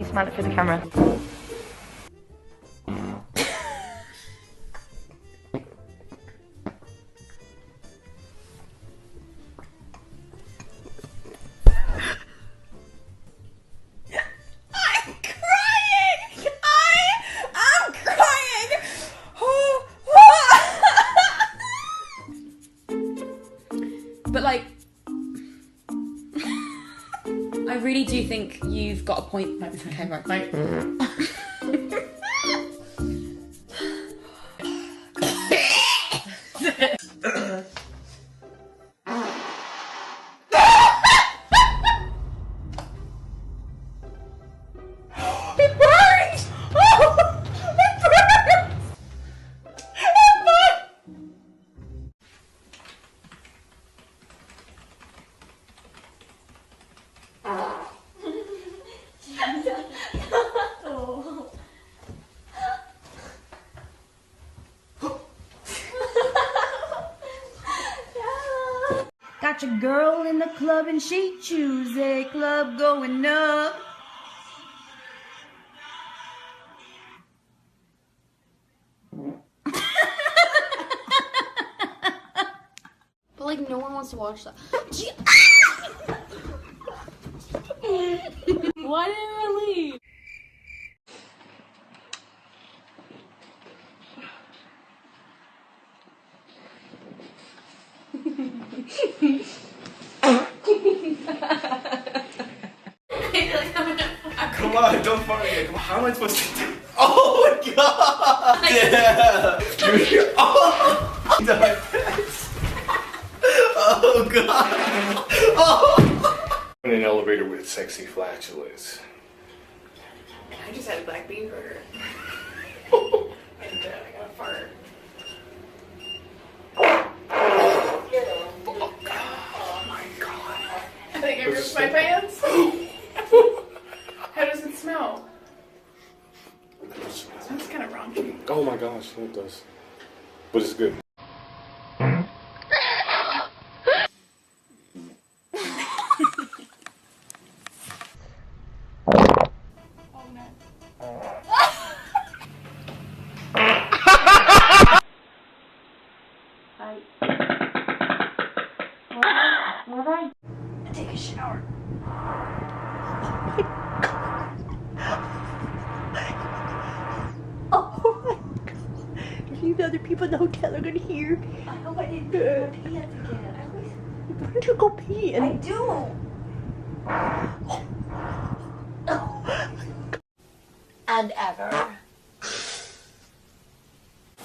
You smell it through the camera. I'm crying! I am crying! But like, I really do think you've got a point. Okay, right. It burns! Oh, it burns! It burns! Got your girl in the club and she choose a club going up. But like no one wants to watch that. Why didn't I leave? Come on, don't fart yet. Come on, how am I supposed to do? Oh my god! Yeah! Oh! Oh god! Oh! In an elevator with sexy flatulence. I just had a black bean burger. And I got a fart. Oh my god. I think I ripped my pants. How does it smell? Smells kind of raunchy. Oh my gosh, it does. But it's good. Take a shower. Oh my god. If you other people in the hotel are gonna hear. I hope I didn't go pee again. Why don't you go pee? I do. And ever.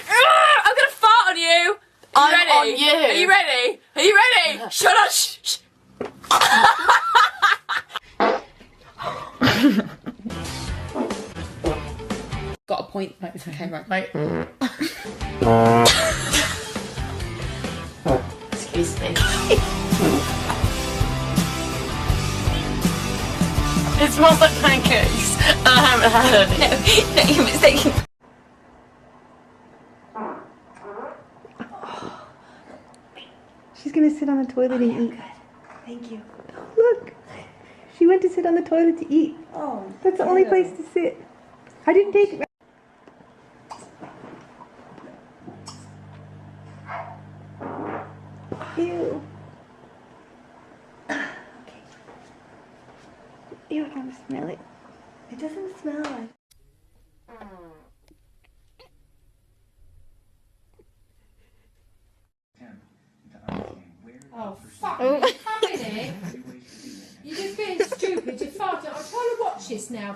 I'm gonna fart on you! I'm ready? on you. Are you ready? Are you ready? Shut up! Shh. Got a point. Right, okay, right. Excuse me. It smells like pancakes. I haven't had any. No, you're mistaken. She's gonna sit on the toilet and eat. Good. Thank you. Look, she went to sit on the toilet to eat. Oh, that's the only place to sit. I didn't take it. Ew. Okay. Ew, I don't smell it. It doesn't smell like. Oh, fuck me. You're just getting stupid. You're farting. I'm trying to watch this now.